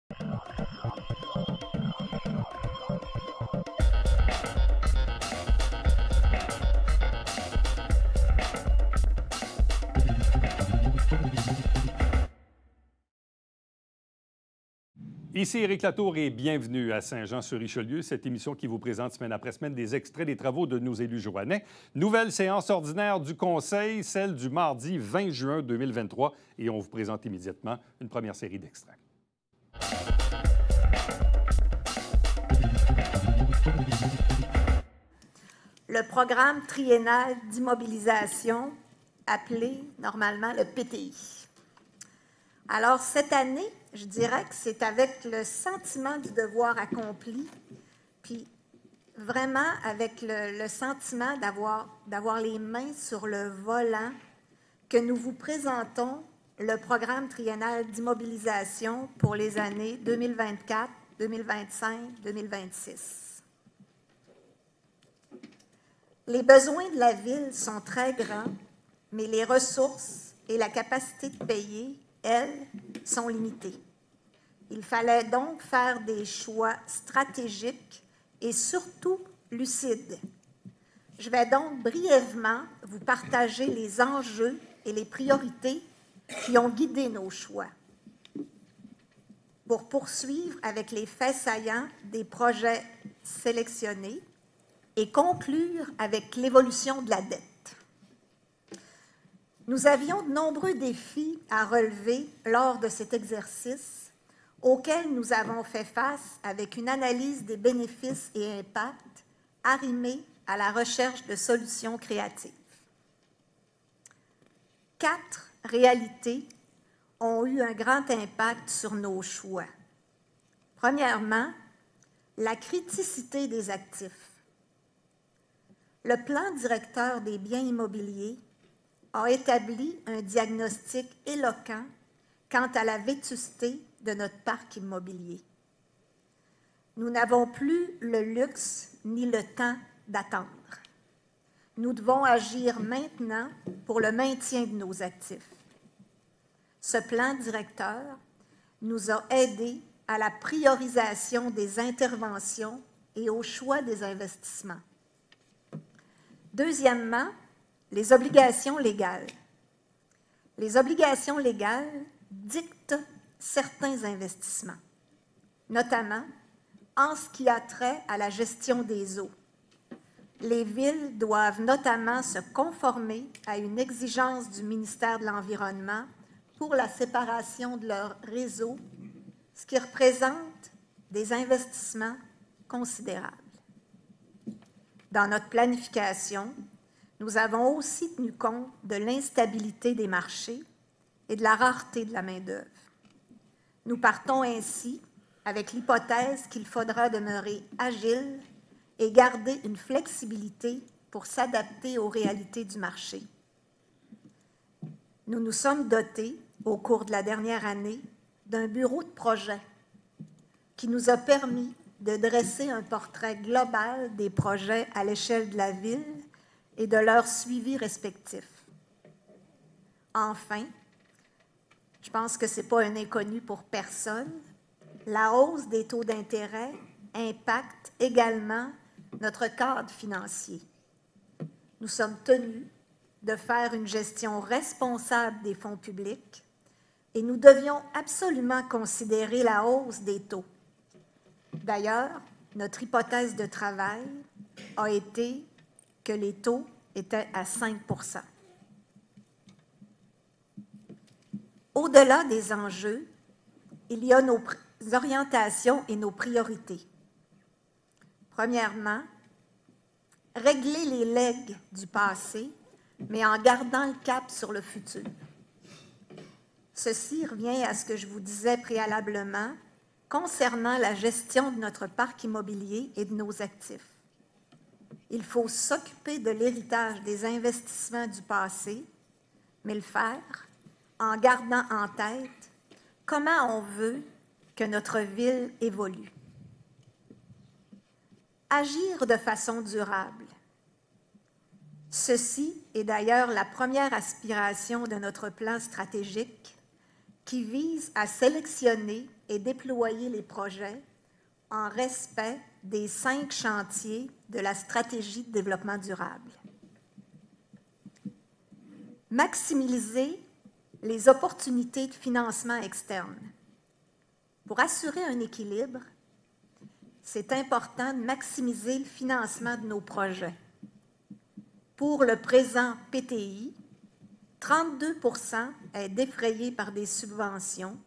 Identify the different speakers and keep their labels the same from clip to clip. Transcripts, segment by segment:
Speaker 1: Ici Éric Latour et bienvenue à Saint-Jean-sur-Richelieu, cette émission qui vous présente semaine après semaine des extraits des travaux de nos élus joannais. Nouvelle séance ordinaire du Conseil, celle du mardi 20 juin 2023, et on vous présente immédiatement une première série d'extraits.
Speaker 2: Le programme triennal d'immobilisation, appelé normalement le PTI. Alors, cette année, je dirais que c'est avec le sentiment du devoir accompli, puis vraiment avec le sentiment d'avoir les mains sur le volant, que nous vous présentons le programme triennal d'immobilisation pour les années 2024, 2025, 2026. Les besoins de la Ville sont très grands, mais les ressources et la capacité de payer, elles, sont limitées. Il fallait donc faire des choix stratégiques et surtout lucides. Je vais donc brièvement vous partager les enjeux et les priorités qui ont guidé nos choix pour poursuivre avec les faits saillants des projets sélectionnés et conclure avec l'évolution de la dette. Nous avions de nombreux défis à relever lors de cet exercice auxquels nous avons fait face avec une analyse des bénéfices et impacts arrimée à la recherche de solutions créatives. 4 réalités ont eu un grand impact sur nos choix. Premièrement, la criticité des actifs. Le plan directeur des biens immobiliers a établi un diagnostic éloquent quant à la vétusté de notre parc immobilier. Nous n'avons plus le luxe ni le temps d'attendre. Nous devons agir maintenant pour le maintien de nos actifs. Ce plan directeur nous a aidés à la priorisation des interventions et au choix des investissements. Deuxièmement, les obligations légales. Les obligations légales dictent certains investissements, notamment en ce qui a trait à la gestion des eaux. Les villes doivent notamment se conformer à une exigence du ministère de l'Environnement pour la séparation de leur réseau, ce qui représente des investissements considérables. Dans notre planification, nous avons aussi tenu compte de l'instabilité des marchés et de la rareté de la main-d'œuvre. Nous partons ainsi avec l'hypothèse qu'il faudra demeurer agile et garder une flexibilité pour s'adapter aux réalités du marché. Nous nous sommes dotés, au cours de la dernière année, d'un bureau de projet qui nous a permis de dresser un portrait global des projets à l'échelle de la Ville et de leur suivi respectif. Enfin, je pense que ce n'est pas un inconnu pour personne, la hausse des taux d'intérêt impacte également notre cadre financier. Nous sommes tenus de faire une gestion responsable des fonds publics et nous devions absolument considérer la hausse des taux. D'ailleurs, notre hypothèse de travail a été que les taux étaient à 5 %. Au-delà des enjeux, il y a nos orientations et nos priorités. Premièrement, régler les legs du passé, mais en gardant le cap sur le futur. Ceci revient à ce que je vous disais préalablement concernant la gestion de notre parc immobilier et de nos actifs. Il faut s'occuper de l'héritage des investissements du passé, mais le faire en gardant en tête comment on veut que notre ville évolue. Agir de façon durable. Ceci est d'ailleurs la première aspiration de notre plan stratégique qui vise à sélectionner et déployer les projets en respect des 5 chantiers de la stratégie de développement durable. Maximiser les opportunités de financement externe. Pour assurer un équilibre, c'est important de maximiser le financement de nos projets. Pour le présent PTI, 32 % est défrayé par des subventions,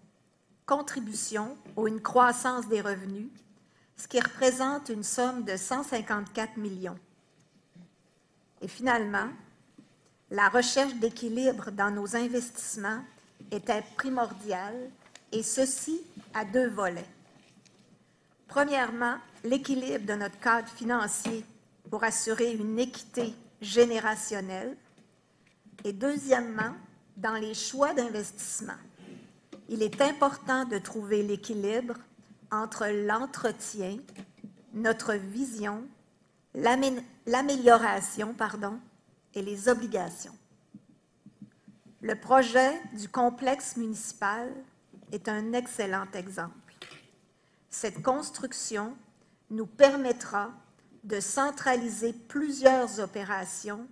Speaker 2: contributions ou une croissance des revenus, ce qui représente une somme de 154 millions. Et finalement, la recherche d'équilibre dans nos investissements était primordiale, et ceci à 2 volets. Premièrement, l'équilibre de notre cadre financier pour assurer une équité générationnelle. Et deuxièmement, dans les choix d'investissement. Il est important de trouver l'équilibre entre l'entretien, notre vision, l'amélioration, et les obligations. Le projet du complexe municipal est un excellent exemple. Cette construction nous permettra de centraliser plusieurs opérations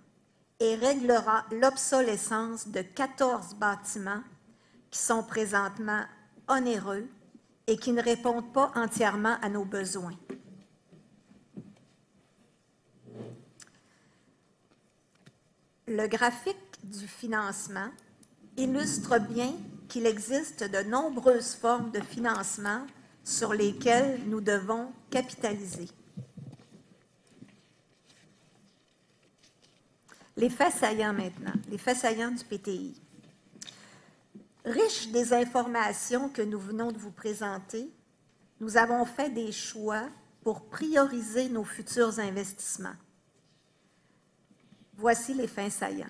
Speaker 2: et réglera l'obsolescence de 14 bâtiments qui sont présentement onéreux et qui ne répondent pas entièrement à nos besoins. Le graphique du financement illustre bien qu'il existe de nombreuses formes de financement sur lesquelles nous devons capitaliser. Les faits saillants maintenant, les faits saillants du PTI. Riches des informations que nous venons de vous présenter, nous avons fait des choix pour prioriser nos futurs investissements. Voici les faits saillants.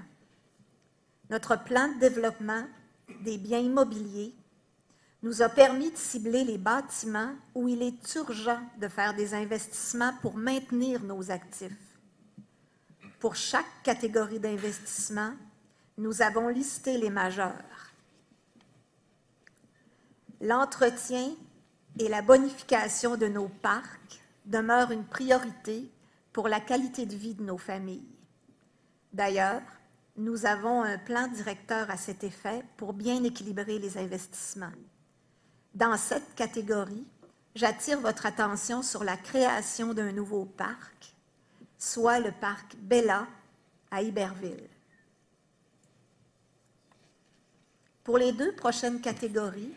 Speaker 2: Notre plan de développement des biens immobiliers nous a permis de cibler les bâtiments où il est urgent de faire des investissements pour maintenir nos actifs. Pour chaque catégorie d'investissement, nous avons listé les majeurs. L'entretien et la bonification de nos parcs demeurent une priorité pour la qualité de vie de nos familles. D'ailleurs, nous avons un plan directeur à cet effet pour bien équilibrer les investissements. Dans cette catégorie, j'attire votre attention sur la création d'un nouveau parc, soit le parc Bella à Iberville. Pour les 2 prochaines catégories,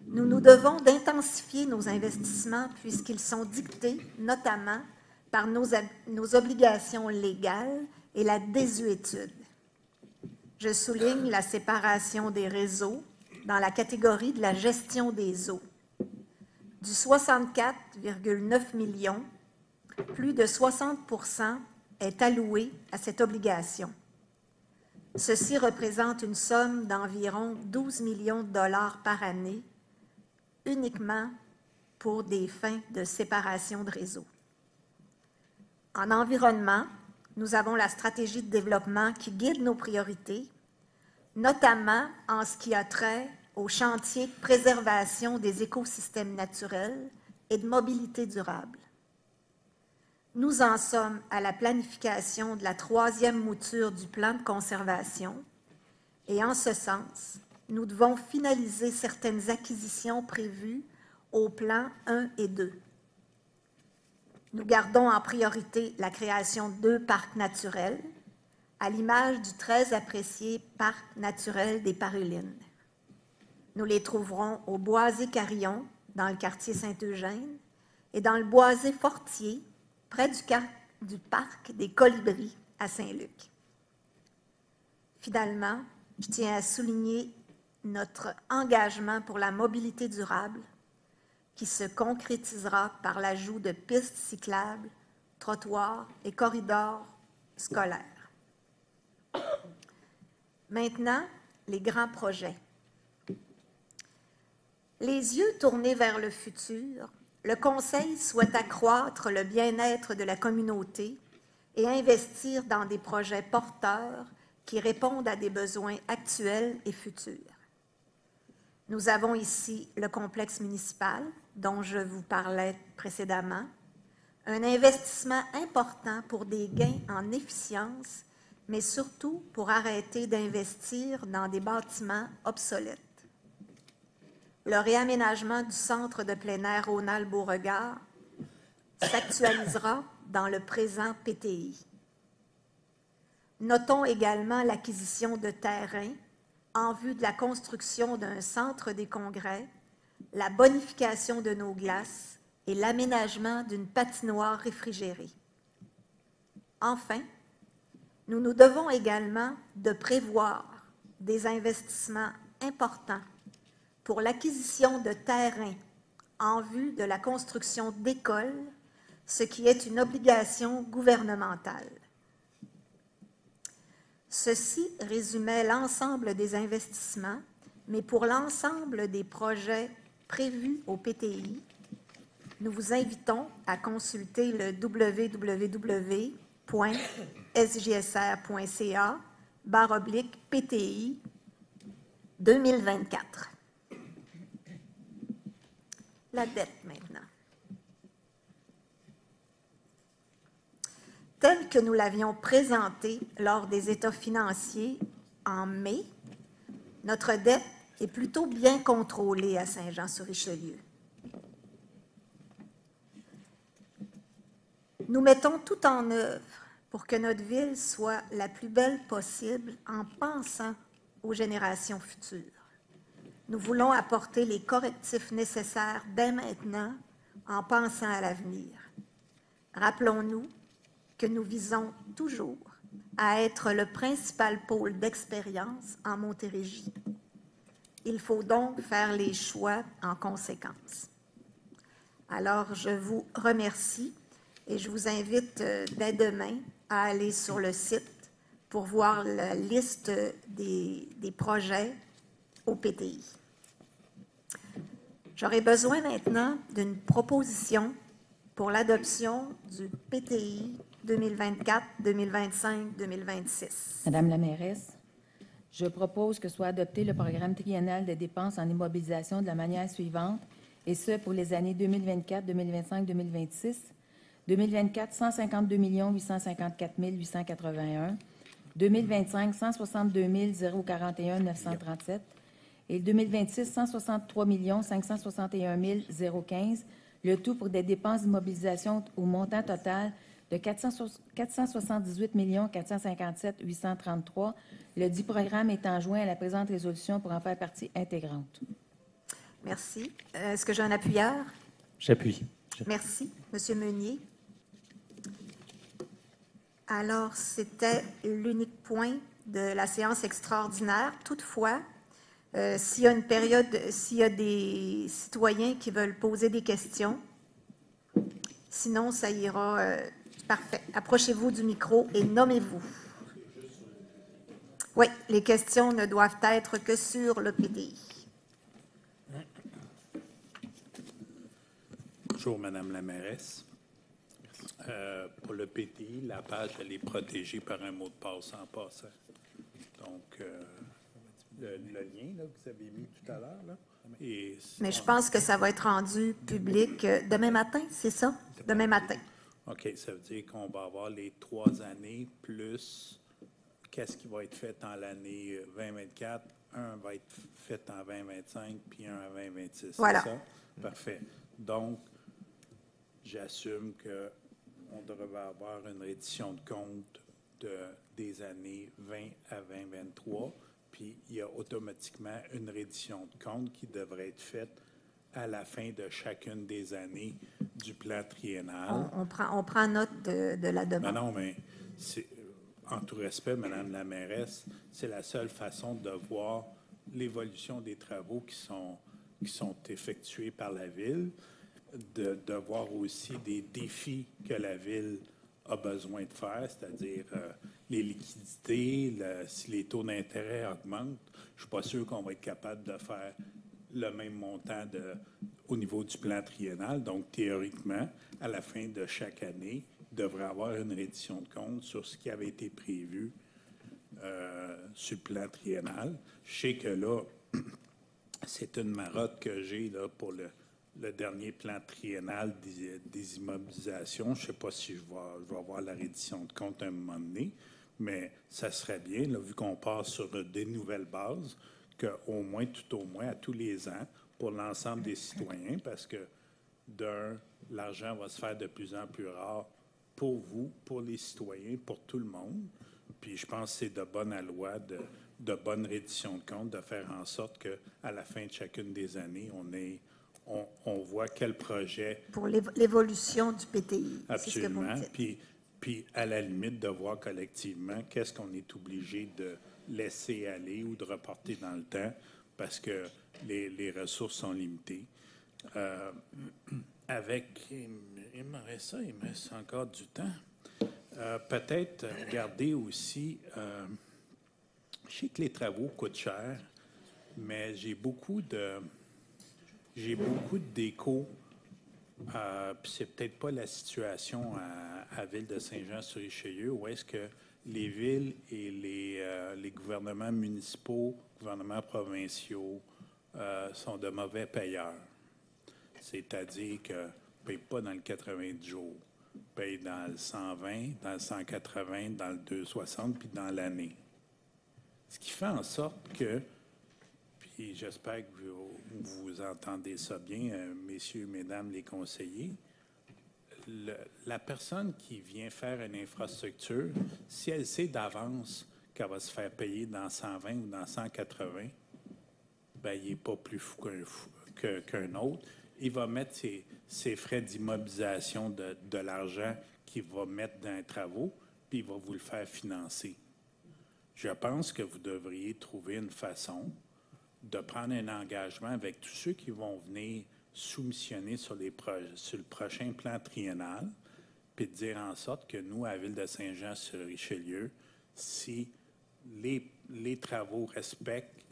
Speaker 2: nous nous devons d'intensifier nos investissements puisqu'ils sont dictés notamment par nos obligations légales et la désuétude. Je souligne la séparation des réseaux dans la catégorie de la gestion des eaux. Du 64,9 millions, plus de 60 % est alloué à cette obligation. Ceci représente une somme d'environ 12 millions de dollars par année, uniquement pour des fins de séparation de réseaux. En environnement, nous avons la stratégie de développement qui guide nos priorités, notamment en ce qui a trait au chantier de préservation des écosystèmes naturels et de mobilité durable. Nous en sommes à la planification de la 3e mouture du plan de conservation et en ce sens, nous devons finaliser certaines acquisitions prévues au plan 1 et 2. Nous gardons en priorité la création de 2 parcs naturels, à l'image du très apprécié parc naturel des Parulines. Nous les trouverons au Boisé-Carillon, dans le quartier Saint-Eugène, et dans le Boisé-Fortier, près du parc des Colibris à Saint-Luc. Finalement, je tiens à souligner notre engagement pour la mobilité durable qui se concrétisera par l'ajout de pistes cyclables, trottoirs et corridors scolaires. Maintenant, les grands projets. Les yeux tournés vers le futur, le Conseil souhaite accroître le bien-être de la communauté et investir dans des projets porteurs qui répondent à des besoins actuels et futurs. Nous avons ici le complexe municipal dont je vous parlais précédemment, un investissement important pour des gains en efficience, mais surtout pour arrêter d'investir dans des bâtiments obsolètes. Le réaménagement du centre de plein air Aunal-Beauregard s'actualisera dans le présent PTI. Notons également l'acquisition de terrains en vue de la construction d'un centre des congrès, la bonification de nos glaces et l'aménagement d'une patinoire réfrigérée. Enfin, nous nous devons également de prévoir des investissements importants pour l'acquisition de terrains en vue de la construction d'écoles, ce qui est une obligation gouvernementale. Ceci résumait l'ensemble des investissements, mais pour l'ensemble des projets prévus au PTI, nous vous invitons à consulter le www.sjsr.ca/PTI 2024. La dette maintenant. Telle que nous l'avions présentée lors des états financiers en mai, notre dette est plutôt bien contrôlée à Saint-Jean-sur-Richelieu. Nous mettons tout en œuvre pour que notre ville soit la plus belle possible en pensant aux générations futures. Nous voulons apporter les correctifs nécessaires dès maintenant en pensant à l'avenir. Rappelons-nous que nous visons toujours à être le principal pôle d'expérience en Montérégie. Il faut donc faire les choix en conséquence. Alors, je vous remercie et je vous invite dès demain à aller sur le site pour voir la liste des projets au PTI. J'aurai besoin maintenant d'une proposition pour l'adoption du PTI 2024, 2025, 2026.
Speaker 3: Madame la mairesse, je propose que soit adopté le programme triennal de dépenses en immobilisation de la manière suivante, et ce pour les années 2024, 2025, 2026. 2024, 152 854 881. 2025, 162 041 937. Et 2026, 163 561 015. Le tout pour des dépenses d'immobilisation au montant total de 478 457 833. Le dit programme étant joint à la présente résolution pour en faire partie intégrante.
Speaker 2: Merci. Est-ce que j'ai un appuyeur?
Speaker 4: J'appuie.
Speaker 2: Merci. Monsieur Meunier. Alors, c'était l'unique point de la séance extraordinaire. Toutefois, s'il y a des citoyens qui veulent poser des questions, sinon, ça ira. Parfait. Approchez-vous du micro et nommez-vous. Oui, les questions ne doivent être que sur le PTI.
Speaker 5: Bonjour, Madame la mairesse. Pour le PTI, la page, elle est protégée par un mot de passe en passant. Donc, le lien là, que vous avez mis tout à l'heure, là.
Speaker 2: Mais je pense que ça va être rendu public demain matin, c'est ça? Demain matin.
Speaker 5: OK, ça veut dire qu'on va avoir les 3 années plus qu'est-ce qui va être fait en l'année 2024. Un va être fait en 2025, puis un en 2026.
Speaker 2: Voilà.
Speaker 5: C'est ça? Parfait. Donc, j'assume qu'on devrait avoir une reddition de compte des années 20 à 2023, puis il y a automatiquement une reddition de compte qui devrait être faite à la fin de chacune des années du plan triennal.
Speaker 2: On prend note de la demande.
Speaker 5: Non, mais en tout respect, Madame la mairesse, c'est la seule façon de voir l'évolution des travaux qui sont effectués par la Ville, de voir aussi des défis que la Ville a besoin de faire, c'est-à-dire les liquidités, si les taux d'intérêt augmentent. Je ne suis pas sûr qu'on va être capable de faire le même montant au niveau du plan triennal. Donc, théoriquement, à la fin de chaque année, il devrait y avoir une reddition de compte sur ce qui avait été prévu sur le plan triennal. Je sais que là, c'est une marotte que j'ai là, pour le dernier plan triennal des immobilisations. Je ne sais pas si je vais avoir la reddition de compte à un moment donné, mais ça serait bien, là, vu qu'on part sur des nouvelles bases, qu'au moins, tout au moins, à tous les ans, pour l'ensemble des citoyens, parce que, l'argent va se faire de plus en plus rare pour vous, pour les citoyens, pour tout le monde. Puis je pense que c'est de bonne loi, de bonne reddition de compte, de faire en sorte qu'à la fin de chacune des années, on voit quel projet.
Speaker 2: Pour l'évolution du PTI, c'est ce que vous me
Speaker 5: Absolument.
Speaker 2: dites.
Speaker 5: Puis, à la limite, de voir collectivement qu'est-ce qu'on est obligé de laisser aller ou de reporter dans le temps parce que les ressources sont limitées. Il me reste encore du temps. Peut-être regarder aussi, je sais que les travaux coûtent cher, mais j'ai beaucoup de déco. Puis c'est peut-être pas la situation à Ville de Saint-Jean-sur-Richelieu, où est-ce que les villes et les gouvernements municipaux, gouvernements provinciaux sont de mauvais payeurs. C'est-à-dire qu'ils ne payent pas dans le 90 jours, ils payent dans le 120, dans le 180, dans le 260, puis dans l'année. Ce qui fait en sorte que, puis j'espère que vous entendez ça bien, messieurs, mesdames les conseillers, la personne qui vient faire une infrastructure, si elle sait d'avance qu'elle va se faire payer dans 120 ou dans 180, bien, il n'est pas plus fou qu'un autre. Il va mettre ses frais d'immobilisation de l'argent qu'il va mettre dans les travaux, puis il va vous le faire financer. Je pense que vous devriez trouver une façon de prendre un engagement avec tous ceux qui vont venir soumissionner sur le prochain plan triennal, puis de dire en sorte que nous, à la Ville de Saint-Jean-sur-Richelieu, si les travaux respectent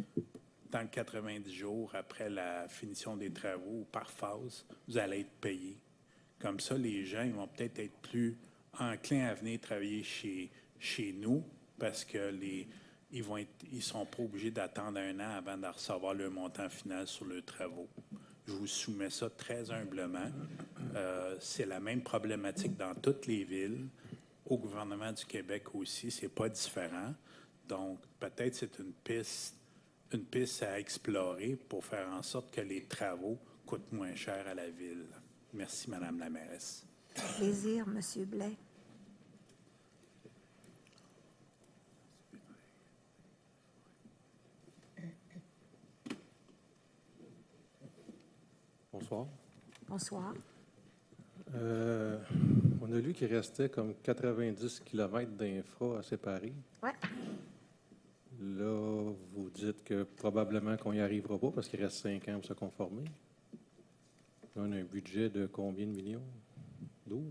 Speaker 5: dans le 90 jours après la finition des travaux ou par phase, vous allez être payé. Comme ça, les gens ils vont peut-être être plus enclins à venir travailler chez nous parce que ils sont pas obligés d'attendre un an avant de recevoir le montant final sur leurs travaux. Je vous soumets ça très humblement. C'est la même problématique dans toutes les villes. Au gouvernement du Québec aussi, c'est pas différent. Donc, peut-être c'est une piste à explorer pour faire en sorte que les travaux coûtent moins cher à la ville. Merci, Madame la mairesse.
Speaker 2: Plaisir, M. Blais.
Speaker 4: Bonsoir.
Speaker 2: Bonsoir.
Speaker 4: On a lu qu'il restait comme 90 km d'infra à séparer.
Speaker 2: Oui.
Speaker 4: Là, vous dites que probablement qu'on n'y arrivera pas parce qu'il reste 5 ans pour se conformer. Là, on a un budget de combien de millions? 12?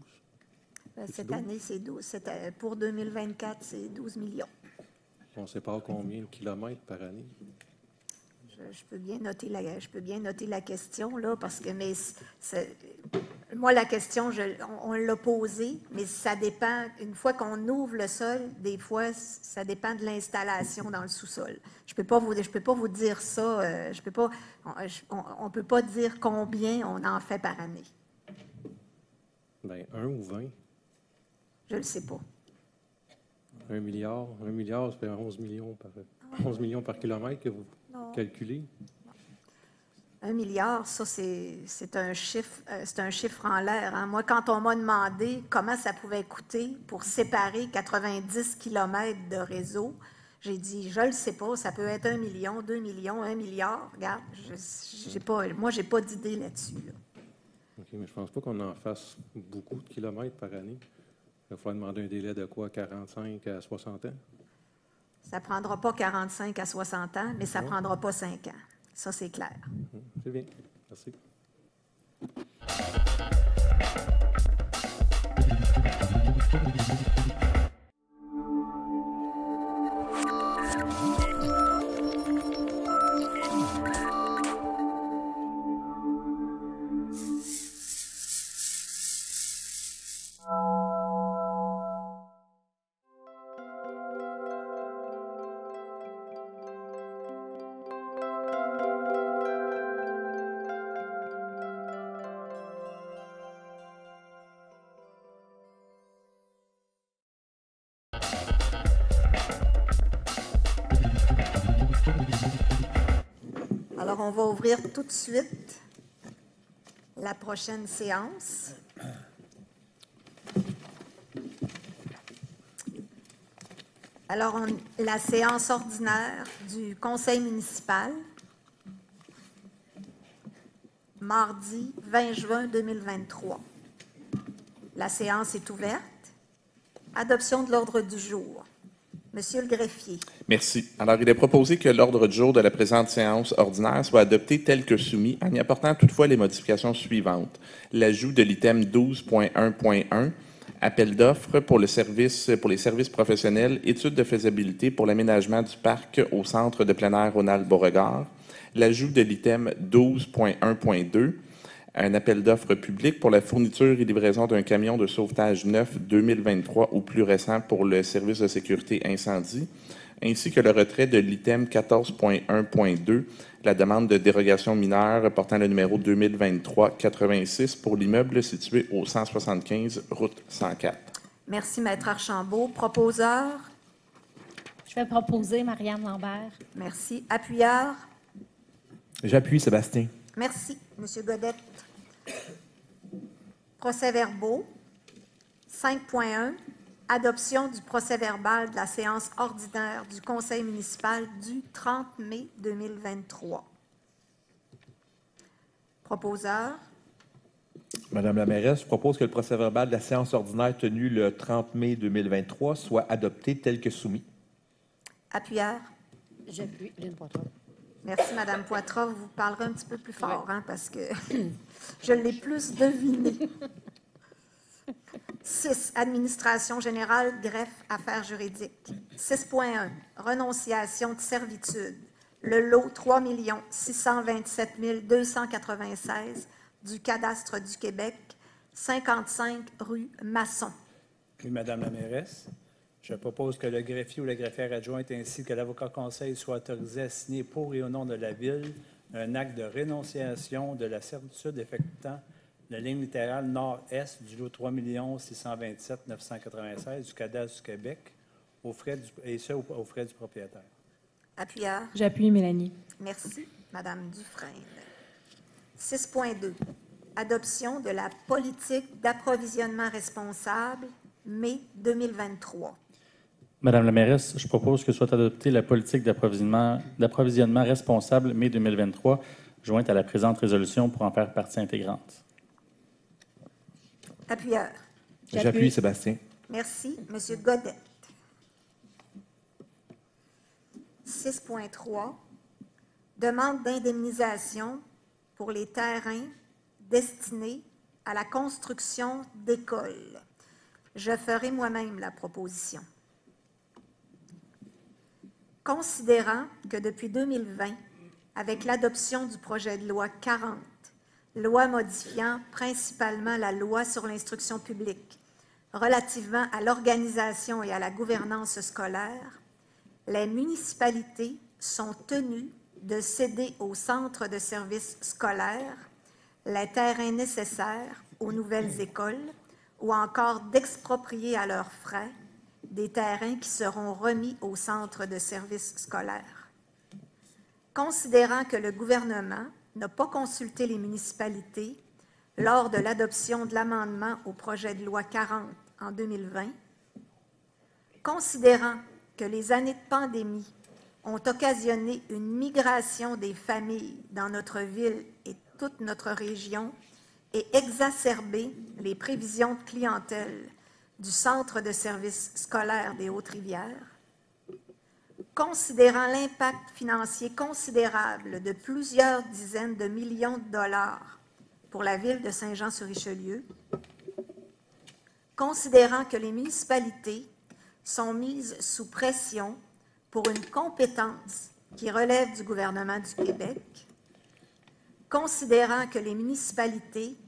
Speaker 2: Cette année, c'est 12. Pour 2024, c'est 12 millions.
Speaker 4: On sépare combien de kilomètres par année?
Speaker 2: Je peux bien noter la question, là, parce que moi, la question, on l'a posée, mais ça dépend, une fois qu'on ouvre le sol, des fois, ça dépend de l'installation dans le sous-sol. Je peux pas vous dire ça, on peut pas dire combien on en fait par année.
Speaker 4: Bien, 1 ou 20?
Speaker 2: Je le sais pas.
Speaker 4: 1 milliard? 1 milliard, ça fait 11 millions par kilomètre que vous calculez?
Speaker 2: 1 milliard, ça, c'est un chiffre en l'air. Hein. Moi, quand on m'a demandé comment ça pouvait coûter pour séparer 90 kilomètres de réseau, j'ai dit, je ne le sais pas, ça peut être 1 million, 2 millions, 1 milliard. Regarde, moi, je n'ai pas d'idée là-dessus. Là.
Speaker 4: OK, mais je ne pense pas qu'on en fasse beaucoup de kilomètres par année. Il va falloir demander un délai de quoi, 45 à 60 ans?
Speaker 2: Ça ne prendra pas 45 à 60 ans, mais ça ne prendra pas 5 ans. Ça, c'est clair.
Speaker 4: C'est bien. Merci.
Speaker 2: Alors, on va ouvrir tout de suite la prochaine séance. Alors, la séance ordinaire du Conseil municipal, mardi 20 juin 2023. La séance est ouverte. Adoption de l'ordre du jour. Monsieur le greffier.
Speaker 6: Merci. Alors, il est proposé que l'ordre du jour de la présente séance ordinaire soit adopté tel que soumis, en y apportant toutefois les modifications suivantes. L'ajout de l'item 12.1.1, appel d'offres pour les services professionnels, études de faisabilité pour l'aménagement du parc au centre de plein air Ronald-Beauregard. L'ajout de l'item 12.1.2, un appel d'offres public pour la fourniture et livraison d'un camion de sauvetage neuf 2023 ou plus récent pour le service de sécurité incendie, ainsi que le retrait de l'item 14.1.2, la demande de dérogation mineure portant le numéro 2023-86 pour l'immeuble situé au 175 route 104.
Speaker 2: Merci, Maître Archambault. Proposeur?
Speaker 7: Je vais proposer Marianne Lambert.
Speaker 2: Merci. Appuyeur?
Speaker 8: J'appuie, Sébastien.
Speaker 2: Merci, Monsieur Godette. Procès-verbaux. 5.1. Adoption du procès-verbal de la séance ordinaire du Conseil municipal du 30 mai 2023. Proposeur.
Speaker 8: Madame la mairesse, je propose que le procès-verbal de la séance ordinaire tenue le 30 mai 2023 soit adopté tel que soumis.
Speaker 2: Appuyeur.
Speaker 7: J'appuie. Lynne Poitras.
Speaker 2: Merci, Madame Poitras. Vous parlerez un petit peu plus fort, hein, parce que je l'ai plus deviné. 6. Administration générale, greffe, affaires juridiques. 6.1. Renonciation de servitude. Le lot 3 627 296 du cadastre du Québec, 55 rue Masson.
Speaker 5: Oui, Madame la mairesse, je propose que le greffier ou la greffière adjointe ainsi que l'avocat conseil soient autorisés à signer pour et au nom de la Ville un acte de rénonciation de la servitude affectant la ligne littérale nord-est du lot 3 627 996 du cadastre du Québec, aux frais du propriétaire.
Speaker 2: Appuyeur.
Speaker 7: J'appuie Mélanie.
Speaker 2: Merci, Madame Dufresne. 6.2. Adoption de la politique d'approvisionnement responsable, mai 2023.
Speaker 9: Madame la mairesse, je propose que soit adoptée la politique d'approvisionnement responsable, mai 2023, jointe à la présente résolution pour en faire partie intégrante.
Speaker 2: Appuyeur.
Speaker 8: J'appuie, Sébastien.
Speaker 2: Merci. Monsieur Godette. 6.3. Demande d'indemnisation pour les terrains destinés à la construction d'écoles. Je ferai moi-même la proposition. Considérant que depuis 2020, avec l'adoption du projet de loi 40, loi modifiant principalement la loi sur l'instruction publique relativement à l'organisation et à la gouvernance scolaire, les municipalités sont tenues de céder aux centres de services scolaires les terrains nécessaires aux nouvelles écoles ou encore d'exproprier à leurs frais des terrains qui seront remis aux centres de services scolaires. Considérant que le gouvernement n'a pas consulté les municipalités lors de l'adoption de l'amendement au projet de loi 40 en 2020, considérant que les années de pandémie ont occasionné une migration des familles dans notre ville et toute notre région et exacerbé les prévisions de clientèle du Centre de services scolaires des Hautes-Rivières, considérant l'impact financier considérable de plusieurs dizaines de millions de dollars pour la ville de Saint-Jean-sur-Richelieu, considérant que les municipalités sont mises sous pression pour une compétence qui relève du gouvernement du Québec, considérant que les municipalités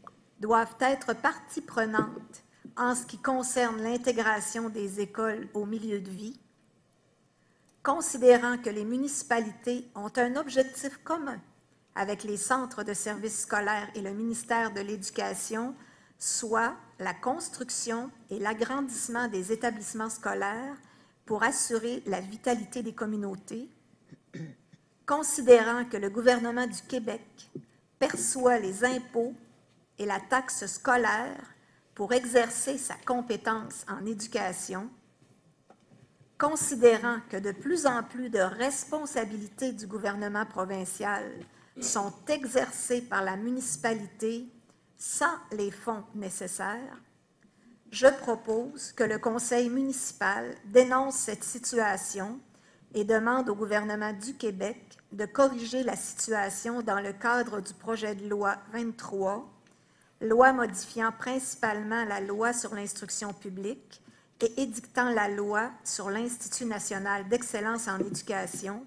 Speaker 2: doivent être partie prenante en ce qui concerne l'intégration des écoles au milieu de vie, considérant que les municipalités ont un objectif commun avec les centres de services scolaires et le ministère de l'Éducation, soit la construction et l'agrandissement des établissements scolaires pour assurer la vitalité des communautés, considérant que le gouvernement du Québec perçoit les impôts et la taxe scolaire pour exercer sa compétence en éducation, considérant que de plus en plus de responsabilités du gouvernement provincial sont exercées par la municipalité sans les fonds nécessaires, je propose que le Conseil municipal dénonce cette situation et demande au gouvernement du Québec de corriger la situation dans le cadre du projet de loi 23, loi modifiant principalement la loi sur l'instruction publique et édictant la loi sur l'Institut national d'excellence en éducation,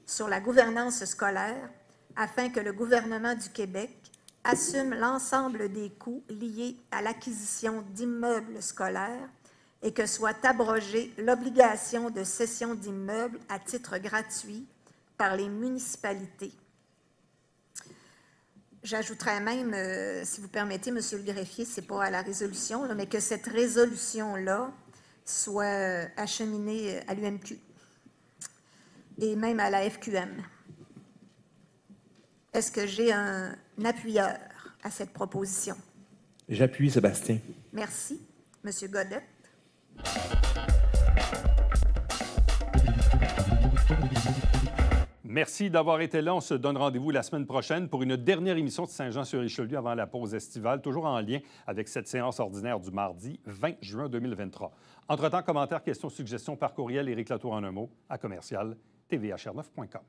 Speaker 2: sur la gouvernance scolaire, afin que le gouvernement du Québec assume l'ensemble des coûts liés à l'acquisition d'immeubles scolaires et que soit abrogée l'obligation de cession d'immeubles à titre gratuit par les municipalités. J'ajouterais même, si vous permettez, Monsieur le greffier, ce n'est pas à la résolution, là, mais que cette résolution-là soit acheminée à l'UMQ et même à la FQM. Est-ce que j'ai un appuyeur à cette proposition?
Speaker 8: J'appuie, Sébastien.
Speaker 2: Merci. Monsieur Godette.
Speaker 1: Merci d'avoir été là. On se donne rendez-vous la semaine prochaine pour une dernière émission de Saint-Jean-sur-Richelieu avant la pause estivale, toujours en lien avec cette séance ordinaire du mardi 20 juin 2023. Entre-temps, commentaires, questions, suggestions par courriel, Éric Latour en un mot, à commercial.tvhr9.com.